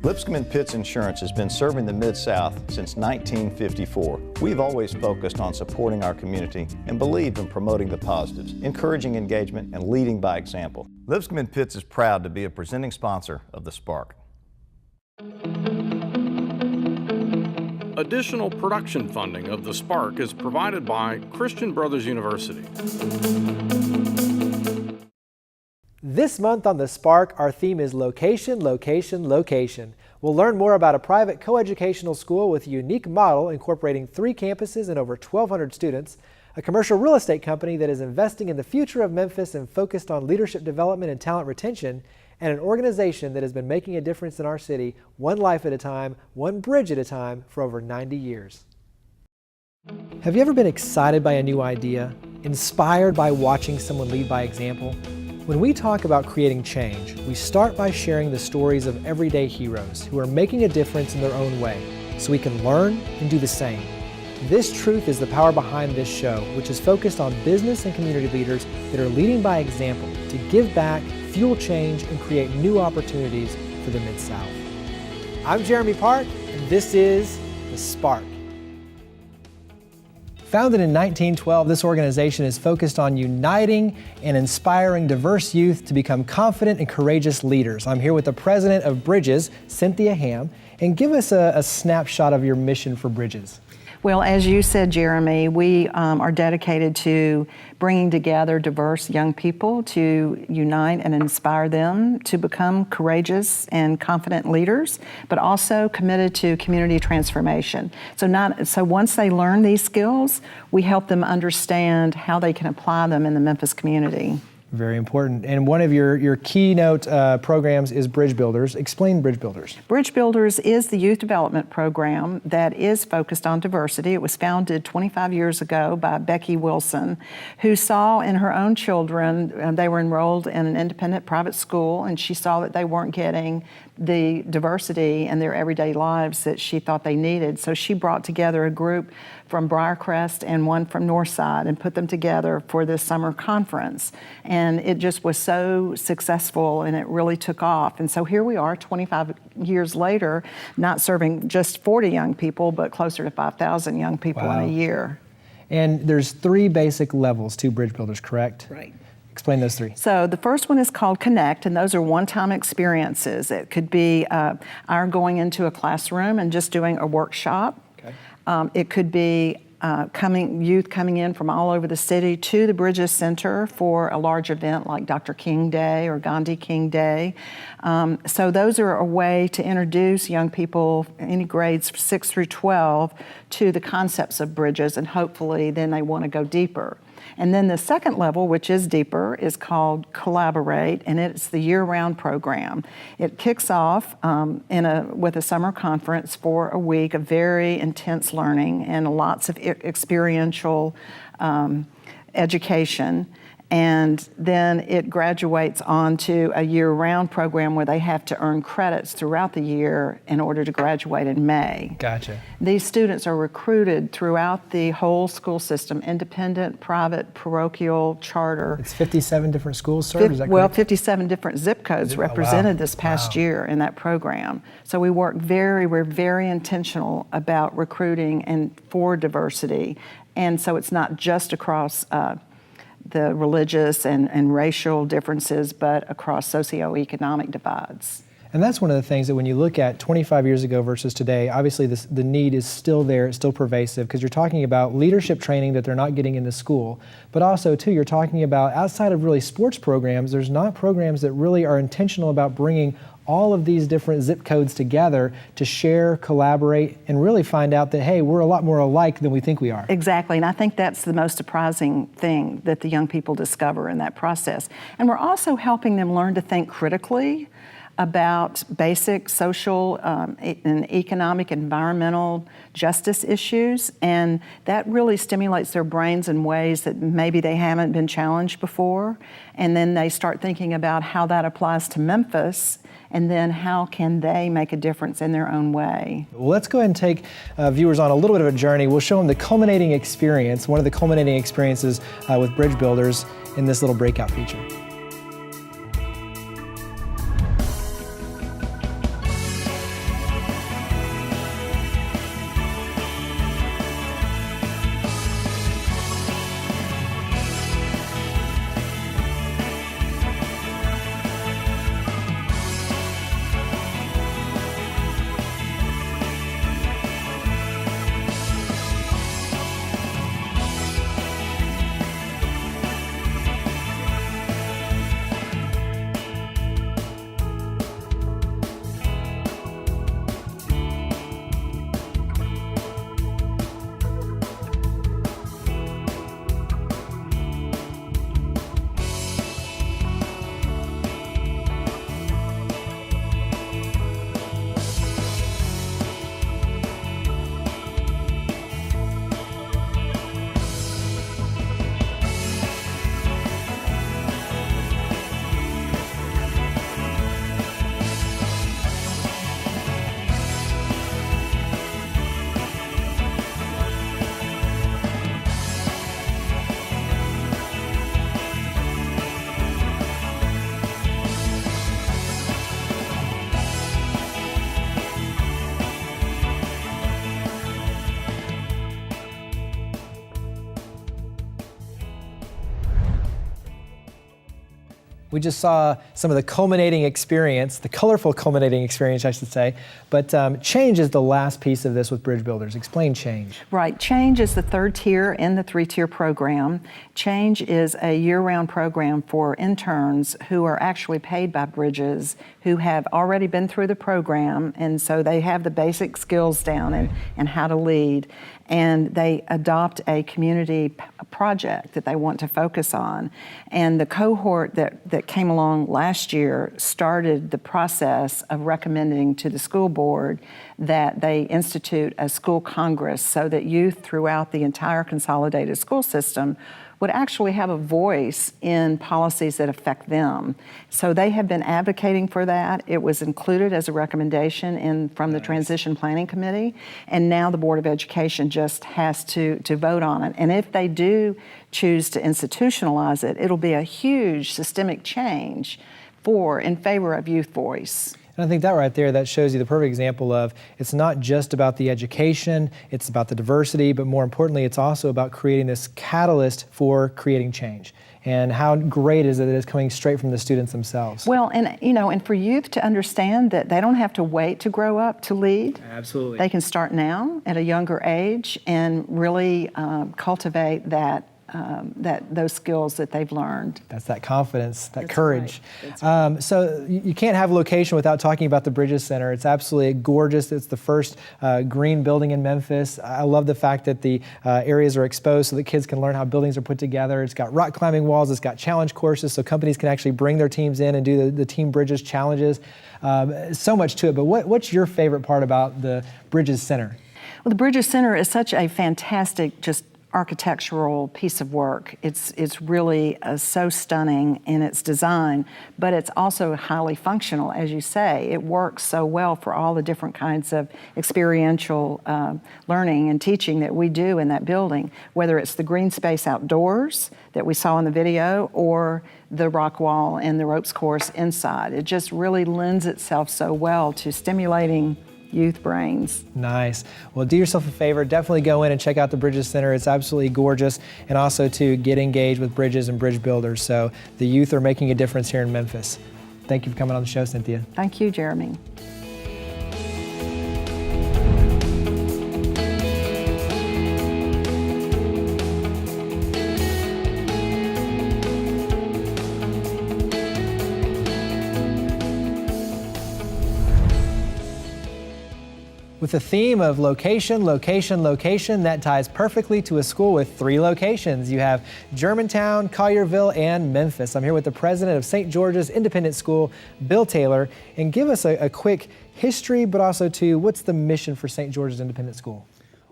Lipscomb Pitts Insurance has been serving the Mid-South since 1954. We've always focused on supporting our community and believed in promoting the positives, encouraging engagement, and leading by example. Lipscomb Pitts is proud to be a presenting sponsor of the Spark. Additional production funding of the Spark is provided by Christian Brothers University. This month on The Spark, our theme is location, location, location. We'll learn more about a private coeducational school with a unique model incorporating 3 campuses and over 1,200 students, a commercial real estate company that is investing in the future of Memphis and focused on leadership development and talent retention, and an organization that has been making a difference in our city, one life at a time, one bridge at a time, for over 90 years. Have you ever been excited by a new idea, inspired by watching someone lead by example? When we talk about creating change, we start by sharing the stories of everyday heroes who are making a difference in their own way, so we can learn and do the same. This truth is the power behind this show, which is focused on business and community leaders that are leading by example to give back, fuel change, and create new opportunities for the Mid-South. I'm Jeremy Park, and this is The Spark. Founded in 1912, this organization is focused on uniting and inspiring diverse youth to become confident and courageous leaders. I'm here with the president of Bridges, Cynthia Ham, and give us a snapshot of your mission for Bridges. Well, as you said, Jeremy, we are dedicated to bringing together diverse young people to unite and inspire them to become courageous and confident leaders, but also committed to community transformation. So once they learn these skills, we help them understand how they can apply them in the Memphis community. Very important. And one of your keynote programs is Bridge Builders. Explain Bridge Builders. Bridge Builders is the youth development program that is focused on diversity. It was founded 25 years ago by Becky Wilson, who saw in her own children, they were enrolled in an independent private school, and she saw that they weren't getting the diversity in their everyday lives that she thought they needed. So she brought together a group from Briarcrest and one from Northside and put them together for this summer conference. And it just was so successful and it really took off. And so here we are 25 years later, not serving just 40 young people, but closer to 5,000 young people in a year. And there's 3 basic levels to Bridge Builders, correct? Right. Explain those 3. So the first one is called Connect, and those are one-time experiences. It could be our going into a classroom and just doing a workshop. Okay. It could be youth coming in from all over the city to the Bridges Center for a large event like Dr. King Day or Gandhi King Day. So those are a way to introduce young people, any grades 6 through 12, to the concepts of Bridges, and hopefully then they want to go deeper. And then the second level, which is deeper, is called Collaborate, and it's the year-round program. It kicks off with a summer conference for a week of very intense learning and lots of experiential education. And then it graduates onto a year-round program where they have to earn credits throughout the year in order to graduate in May. Gotcha. These students are recruited throughout the whole school system, independent, private, parochial, charter. It's 57 different schools, sir? Is that well, correct? 57 different zip codes represented this past year in that program. So we're very intentional about recruiting and for diversity. And so it's not just across the religious and racial differences, but across socioeconomic divides. And that's one of the things that when you look at 25 years ago versus today, obviously the need is still there, it's still pervasive, because you're talking about leadership training that they're not getting in the school, but also too, you're talking about outside of really sports programs, there's not programs that really are intentional about bringing all of these different zip codes together to share, collaborate, and really find out that, hey, we're a lot more alike than we think we are. Exactly, and I think that's the most surprising thing that the young people discover in that process. And we're also helping them learn to think critically about basic social and economic, environmental justice issues, and that really stimulates their brains in ways that maybe they haven't been challenged before. And then they start thinking about how that applies to Memphis, and then how can they make a difference in their own way. Well, let's go ahead and take viewers on a little bit of a journey. We'll show them the culminating experience, one of the culminating experiences with Bridge Builders in this little breakout feature. We just saw some of the culminating experience, the colorful culminating experience, I should say. But change is the last piece of this with Bridge Builders. Explain change. Right. Change is the third tier in the three-tier program. Change is a year-round program for interns who are actually paid by Bridges, who have already been through the program, and so they have the basic skills down and how to lead. And they adopt a community project that they want to focus on. And the cohort that came along last year started the process of recommending to the school board that they institute a school congress so that youth throughout the entire consolidated school system would actually have a voice in policies that affect them. So they have been advocating for that. It was included as a recommendation from the Transition Planning Committee, and now the Board of Education just has to vote on it. And if they do choose to institutionalize it, it'll be a huge systemic change in favor of youth voice. And I think that right there, that shows you the perfect example of it's not just about the education, it's about the diversity, but more importantly, it's also about creating this catalyst for creating change. And how great is it that it's coming straight from the students themselves? Well, and for youth to understand that they don't have to wait to grow up to lead. Absolutely. They can start now at a younger age and really cultivate those skills that they've learned. That's that confidence, that That's courage. right. That's right. So you can't have location without talking about the Bridges Center. It's absolutely gorgeous. It's the first green building in Memphis. I love the fact that the areas are exposed so that kids can learn how buildings are put together. It's got rock climbing walls. It's got challenge courses so companies can actually bring their teams in and do the Team Bridges challenges. So much to it. But what's your favorite part about the Bridges Center? Well, the Bridges Center is such a fantastic, just architectural piece of work. It's really so stunning in its design, but it's also highly functional, as you say. It works so well for all the different kinds of experiential learning and teaching that we do in that building, whether it's the green space outdoors that we saw in the video or the rock wall and the ropes course inside. It just really lends itself so well to stimulating youth brains. Nice. Well, do yourself a favor. Definitely go in and check out the Bridges Center. It's absolutely gorgeous. And also to get engaged with Bridges and Bridge Builders. So the youth are making a difference here in Memphis. Thank you for coming on the show, Cynthia. Thank you, Jeremy. With the theme of location, location, location, that ties perfectly to a school with 3 locations. You have Germantown, Collierville, and Memphis. I'm here with the president of St. George's Independent School, Bill Taylor, and give us a quick history, but also to what's the mission for St. George's Independent School?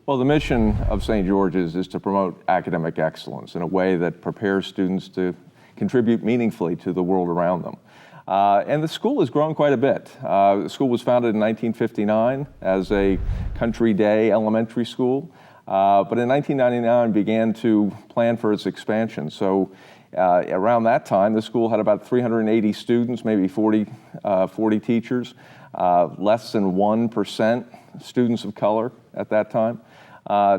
Well, the mission of St. George's is to promote academic excellence in a way that prepares students to contribute meaningfully to the world around them. And the school has grown quite a bit. The school was founded in 1959 as a country day elementary school, but in 1999 began to plan for its expansion. So around that time, the school had about 380 students, maybe 40 teachers, less than 1% students of color at that time.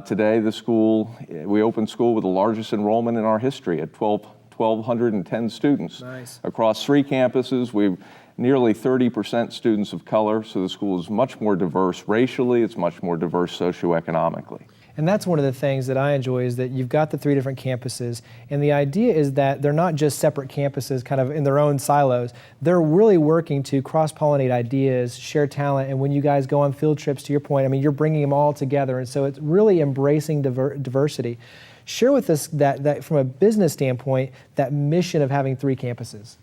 Today, we opened school with the largest enrollment in our history at 1,210 students. Nice. Across 3 campuses. We've nearly 30% students of color, so the school is much more diverse racially, it's much more diverse socioeconomically. And that's one of the things that I enjoy is that you've got the 3 different campuses, and the idea is that they're not just separate campuses kind of in their own silos. They're really working to cross-pollinate ideas, share talent, and when you guys go on field trips, to your point, I mean, you're bringing them all together, and so it's really embracing diversity. Share with us that from a business standpoint, that mission of having 3 campuses.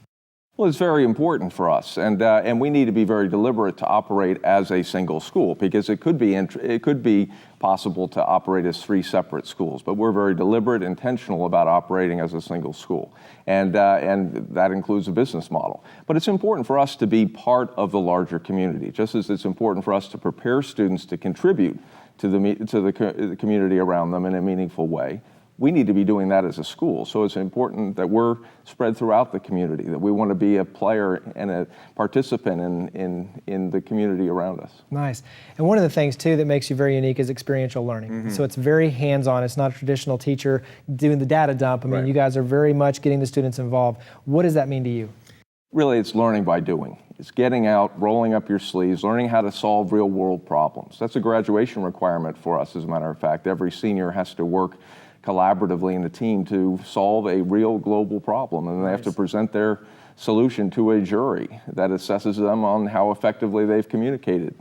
Well, it's very important for us, and we need to be very deliberate to operate as a single school because it could be possible to operate as 3 separate schools, but we're very deliberate, intentional about operating as a single school, and that includes a business model. But it's important for us to be part of the larger community, just as it's important for us to prepare students to contribute to the community around them in a meaningful way. We need to be doing that as a school. So it's important that we're spread throughout the community, that we want to be a player and a participant in the community around us. Nice. And one of the things, too, that makes you very unique is experiential learning. Mm-hmm. So it's very hands-on. It's not a traditional teacher doing the data dump. I mean, right. You guys are very much getting the students involved. What does that mean to you? Really, it's learning by doing. It's getting out, rolling up your sleeves, learning how to solve real-world problems. That's a graduation requirement for us, as a matter of fact. Every senior has to work collaboratively in a team to solve a real global problem, and they have to present their solution to a jury that assesses them on how effectively they've communicated.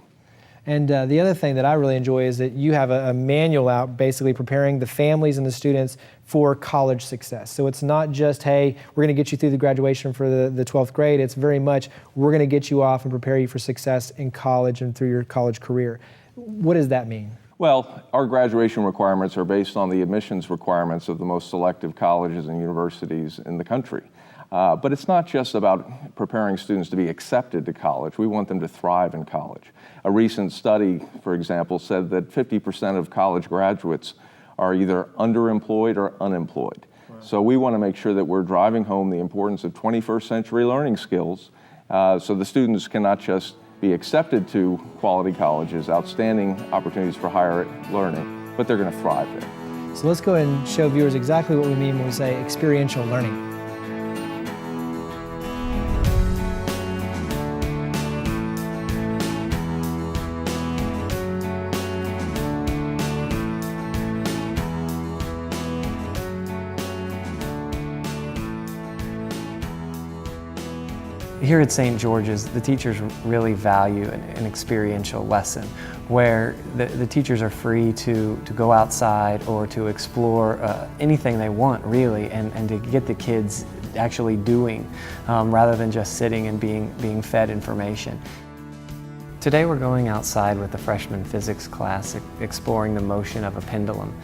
And the other thing that I really enjoy is that you have a manual out basically preparing the families and the students for college success. So it's not just, hey, we're going to get you through the graduation for the 12th grade. It's very much, we're going to get you off and prepare you for success in college and through your college career. What does that mean? Well, our graduation requirements are based on the admissions requirements of the most selective colleges and universities in the country. But it's not just about preparing students to be accepted to college. We want them to thrive in college. A recent study, for example, said that 50% of college graduates are either underemployed or unemployed. Wow. So we want to make sure that we're driving home the importance of 21st century learning skills so the students can not just be accepted to quality colleges, outstanding opportunities for higher learning, but they're going to thrive there. So let's go ahead and show viewers exactly what we mean when we say experiential learning. Here at St. George's, the teachers really value an experiential lesson where the teachers are free to go outside or to explore anything they want, really, and to get the kids actually doing rather than just sitting and being fed information. Today we're going outside with the freshman physics class, exploring the motion of a pendulum.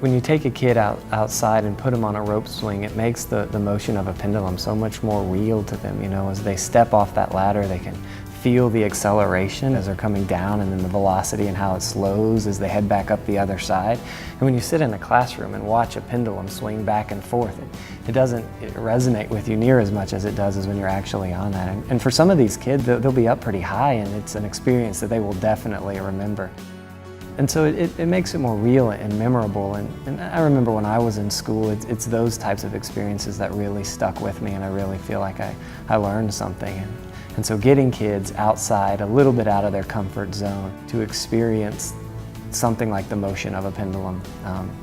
When you take a kid outside and put them on a rope swing, it makes the motion of a pendulum so much more real to them. You know, as they step off that ladder, they can feel the acceleration as they're coming down, and then the velocity and how it slows as they head back up the other side. And when you sit in a classroom and watch a pendulum swing back and forth, it doesn't resonate with you near as much as it does as when you're actually on that. And for some of these kids, they'll be up pretty high, and it's an experience that they will definitely remember. And so it makes it more real and memorable. And I remember when I was in school, it's those types of experiences that really stuck with me, and I really feel like I learned something. And so getting kids outside, a little bit out of their comfort zone, to experience something like the motion of a pendulum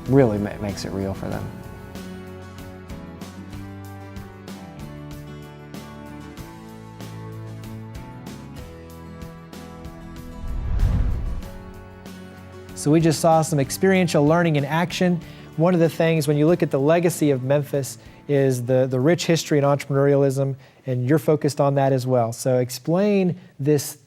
really makes it real for them. So we just saw some experiential learning in action. One of the things, when you look at the legacy of Memphis, is the rich history and entrepreneurialism, and you're focused on that as well. So explain this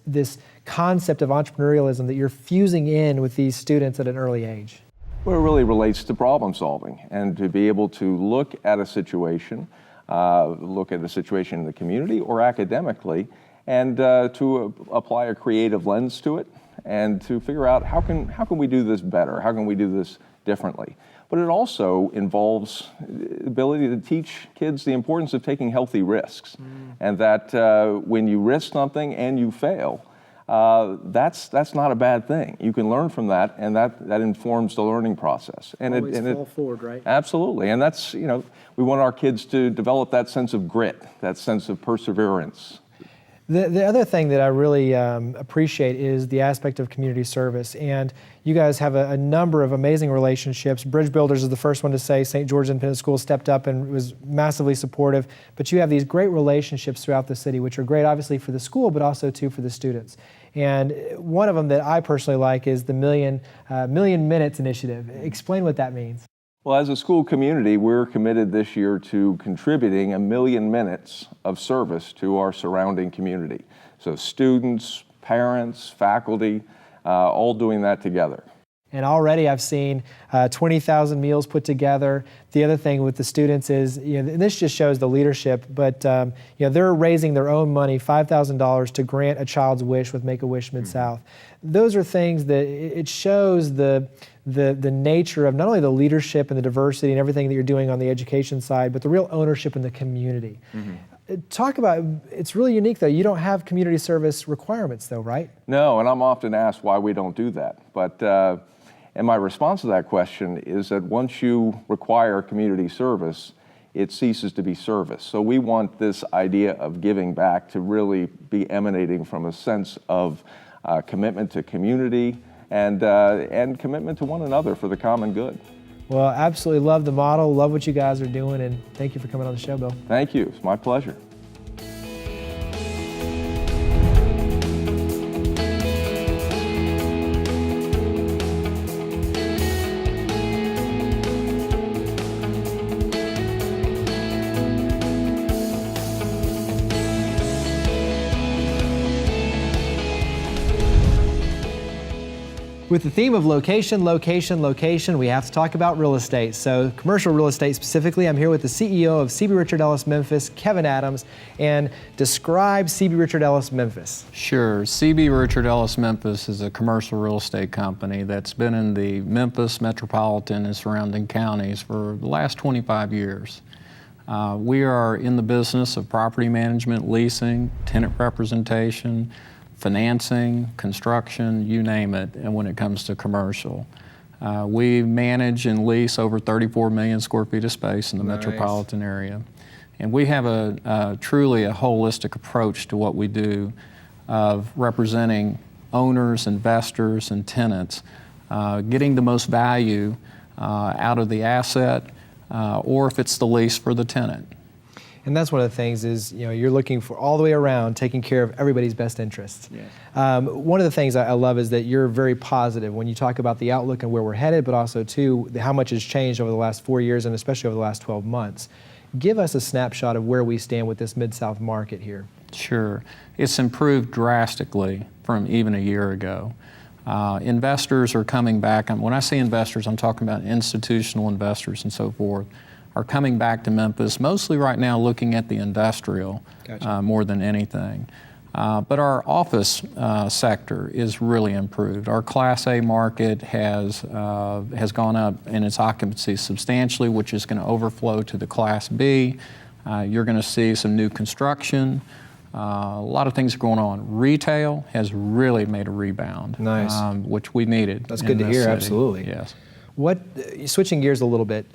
concept of entrepreneurialism that you're fusing in with these students at an early age. Well, it really relates to problem solving, and to be able to look at a situation in the community or academically, and to apply a creative lens to it, and to figure out how can we do this better? How can we do this differently? But it also involves the ability to teach kids the importance of taking healthy risks, and that when you risk something and you fail, that's not a bad thing. You can learn from that, and that informs the learning process. And always fall forward, right? Absolutely, and that's, we want our kids to develop that sense of grit, that sense of perseverance. The other thing that I really appreciate is the aspect of community service, and you guys have a number of amazing relationships. Bridge Builders is the first one to say St. George's Independent School stepped up and was massively supportive, but you have these great relationships throughout the city, which are great obviously for the school, but also too for the students. And one of them that I personally like is the Million Minutes Initiative. Explain what that means. Well, as a school community, we're committed this year to contributing 1 million minutes of service to our surrounding community. So students, parents, faculty, all doing that together. And already I've seen 20,000 meals put together. The other thing with the students is, and this just shows the leadership, but they're raising their own money, $5,000 to grant a child's wish with Make-A-Wish Mid-South. Those are things that it shows the nature of not only the leadership and the diversity and everything that you're doing on the education side, but the real ownership in the community. Talk about, it's really unique though, you don't have community service requirements though, right? No, and I'm often asked why we don't do that. But and my response to that question is that once you require community service, it ceases to be service. So we want this idea of giving back to really be emanating from a sense of commitment to community and commitment to one another for the common good. Well, absolutely love the model, love what you guys are doing, and thank you for coming on the show, Bill. Thank you. It's my pleasure. With the theme of location, location, location, we have to talk about real estate. So commercial real estate specifically, I'm here with the CEO of CB Richard Ellis Memphis, Kevin Adams, and describe CB Richard Ellis Memphis. Sure. CB Richard Ellis Memphis is a commercial real estate company that's been in the Memphis metropolitan and surrounding counties for the last 25 years. We are in the business of property management, leasing, tenant representation, financing, construction, you name it, and when it comes to commercial. We manage and lease over 34 million square feet of space in the metropolitan area. And we have truly a holistic approach to what we do of representing owners, investors, and tenants, getting the most value out of the asset, or if it's the lease for the tenant. And that's one of the things is, you're looking for all the way around, taking care of everybody's best interests. Yes. One of the things I love is that you're very positive when you talk about the outlook and where we're headed, but also too, how much has changed over the last 4 years and especially over the last 12 months. Give us a snapshot of where we stand with this Mid-South market here. Sure. It's improved drastically from even a year ago. Investors are coming back. When I say investors, I'm talking about institutional investors and so forth, are coming back to Memphis, mostly right now looking at the industrial. Gotcha. More than anything. But our office sector is really improved. Our Class A market has gone up in its occupancy substantially, which is going to overflow to the Class B. You're going to see some new construction. A lot of things are going on. Retail has really made a rebound. Nice. Which we needed. That's good to hear, absolutely. Yes. Switching gears a little bit,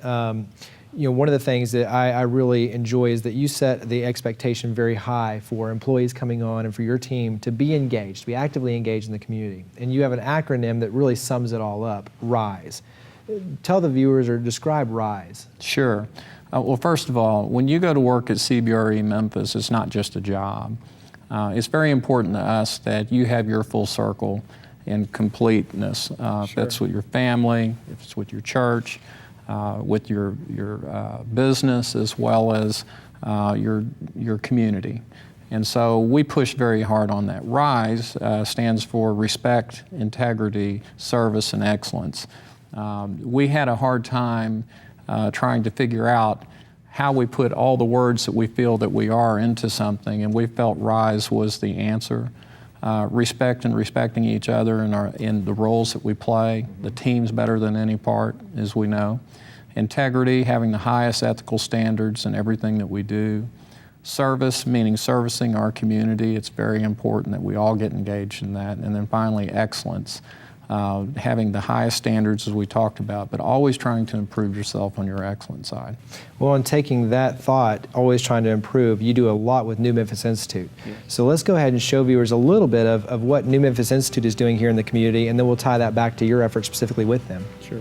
one of the things that I really enjoy is that you set the expectation very high for employees coming on and for your team to be engaged, to be actively engaged in the community. And you have an acronym that really sums it all up, RISE. Tell the viewers or describe RISE. Sure. Well, first of all, when you go to work at CBRE Memphis, it's not just a job. It's very important to us that you have your full circle in completeness. If that's with your family, if it's with your church, with your business, as well as your community. And so we push very hard on that. RISE stands for respect, integrity, service, and excellence. We had a hard time trying to figure out how we put all the words that we feel that we are into something, and we felt RISE was the answer. Respect and respecting each other in the roles that we play. The team's better than any part, as we know. Integrity, having the highest ethical standards in everything that we do. Service, meaning servicing our community. It's very important that we all get engaged in that. And then finally, excellence, having the highest standards as we talked about, but always trying to improve yourself on your excellent side. Well, in taking that thought, always trying to improve, you do a lot with New Memphis Institute. Yeah. So let's go ahead and show viewers a little bit of what New Memphis Institute is doing here in the community, and then we'll tie that back to your efforts specifically with them. Sure.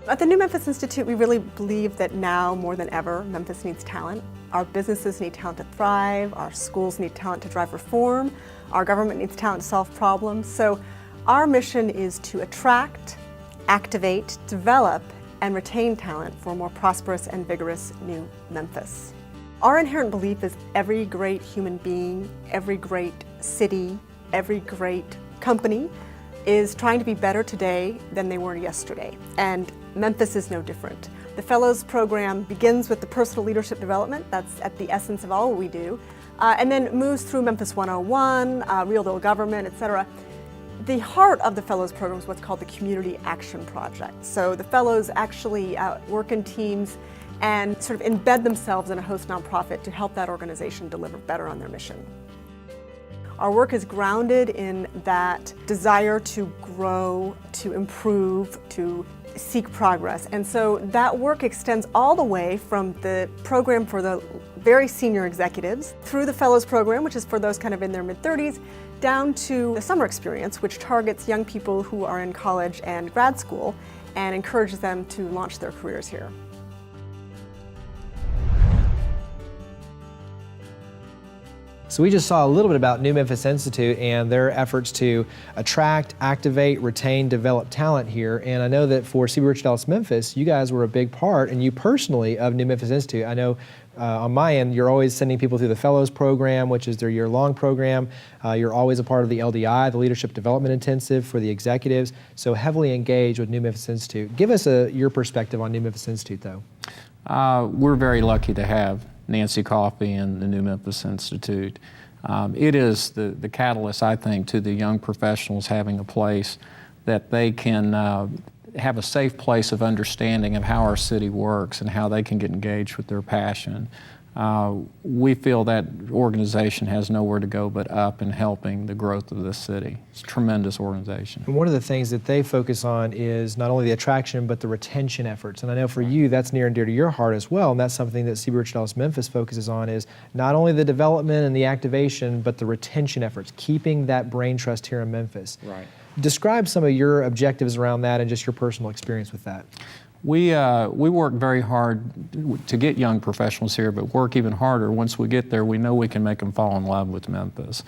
At the New Memphis Institute, we really believe that now more than ever, Memphis needs talent. Our businesses need talent to thrive, our schools need talent to drive reform, our government needs talent to solve problems. So our mission is to attract, activate, develop, and retain talent for a more prosperous and vigorous New Memphis. Our inherent belief is every great human being, every great city, every great company is trying to be better today than they were yesterday. And Memphis is no different. The Fellows Program begins with the personal leadership development, that's at the essence of all we do, and then moves through Memphis 101, Real Deal Government, etc. The heart of the Fellows Program is what's called the Community Action Project. So the Fellows actually work in teams and sort of embed themselves in a host nonprofit to help that organization deliver better on their mission. Our work is grounded in that desire to grow, to improve, to seek progress. And so that work extends all the way from the program for the very senior executives, through the Fellows Program, which is for those kind of in their mid-30s, down to the summer experience, which targets young people who are in college and grad school and encourages them to launch their careers here. So we just saw a little bit about New Memphis Institute and their efforts to attract, activate, retain, develop talent here. And I know that for CB Richard Ellis Memphis, you guys were a big part, and you personally, of New Memphis Institute. I know on my end, you're always sending people through the Fellows Program, which is their year-long program. You're always a part of the LDI, the Leadership Development Intensive for the executives, so heavily engaged with New Memphis Institute. Give us your perspective on New Memphis Institute, though. We're very lucky to have Nancy Coffey and the New Memphis Institute. It is the catalyst, I think, to the young professionals having a place that they can have a safe place of understanding of how our city works and how they can get engaged with their passion. We feel that organization has nowhere to go but up in helping the growth of this city. It's a tremendous organization. And one of the things that they focus on is not only the attraction but the retention efforts. And I know for you that's near and dear to your heart as well, and that's something that CB Richard Ellis Memphis focuses on, is not only the development and the activation but the retention efforts, keeping that brain trust here in Memphis. Right. Describe some of your objectives around that and just your personal experience with that. We work very hard to get young professionals here, but work even harder once we get there. We know we can make them fall in love with Memphis.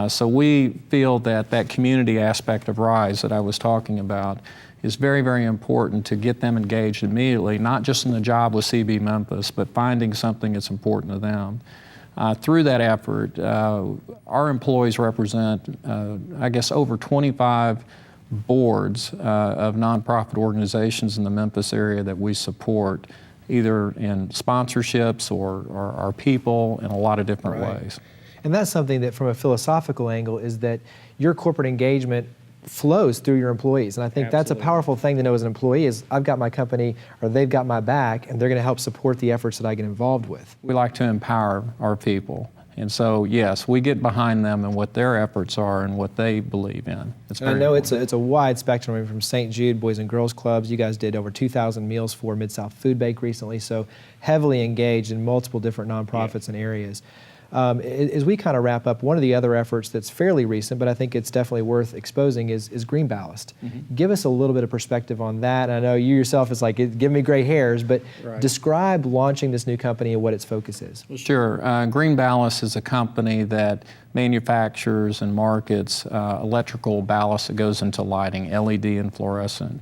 So we feel that that community aspect of RISE that I was talking about is very, very important to get them engaged immediately, not just in the job with CB Memphis, but finding something that's important to them. Through that effort, our employees represent, I guess, over 25 boards of nonprofit organizations in the Memphis area that we support, either in sponsorships or our people in a lot of different ways. And that's something that from a philosophical angle is that your corporate engagement flows through your employees. And I think that's a powerful thing to know as an employee is I've got my company or they've got my back and they're going to help support the efforts that I get involved with. We like to empower our people. And so, yes, we get behind them and what their efforts are and what they believe in. I know it's a wide spectrum. I mean, from St. Jude Boys and Girls Clubs, you guys did over 2,000 meals for Mid-South Food Bank recently, so heavily engaged in multiple different nonprofits and areas. As we kind of wrap up, one of the other efforts that's fairly recent, but I think it's definitely worth exposing, is Green Ballast. Give us a little bit of perspective on that. I know you yourself is like, give me gray hairs, but describe launching this new company and what its focus is. Sure. Green Ballast is a company that manufactures and markets electrical ballast that goes into lighting, LED and fluorescent.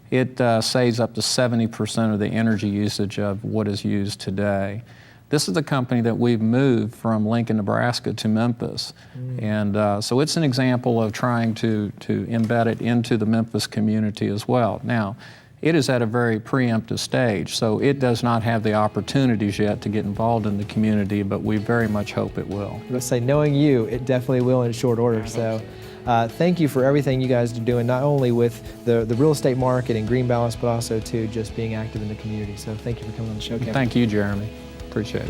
It saves up to 70% of the energy usage of what is used today. This is a company that we've moved from Lincoln, Nebraska to Memphis. And so it's an example of trying to embed it into the Memphis community as well. Now, it is at a very preemptive stage, so it does not have the opportunities yet to get involved in the community, but we very much hope it will. Let's say, knowing you, it definitely will in short order. So thank you for everything you guys are doing, not only with the real estate market and Green Ballast, but also to just being active in the community. So thank you for coming on the show, Kevin. Thank you, Jeremy. Appreciate it.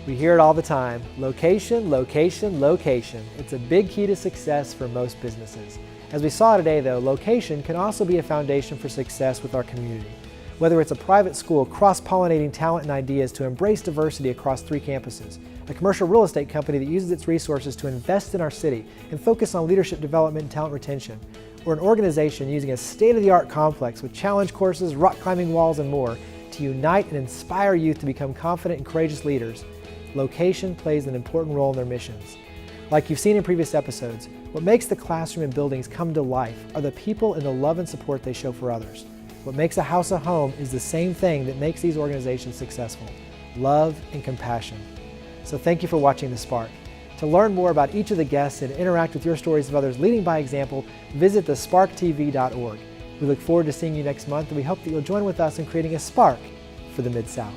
We hear it all the time. Location, location, location. It's a big key to success for most businesses. As we saw today, though, location can also be a foundation for success with our community. Whether it's a private school cross-pollinating talent and ideas to embrace diversity across 3 campuses, a commercial real estate company that uses its resources to invest in our city and focus on leadership development and talent retention, or an organization using a state-of-the-art complex with challenge courses, rock climbing walls, and more to unite and inspire youth to become confident and courageous leaders, location plays an important role in their missions. Like you've seen in previous episodes, what makes the classroom and buildings come to life are the people and the love and support they show for others. What makes a house a home is the same thing that makes these organizations successful: love and compassion. So thank you for watching The Spark. To learn more about each of the guests and interact with your stories of others leading by example, visit thesparktv.org. We look forward to seeing you next month, and we hope that you'll join with us in creating a spark for the Mid-South.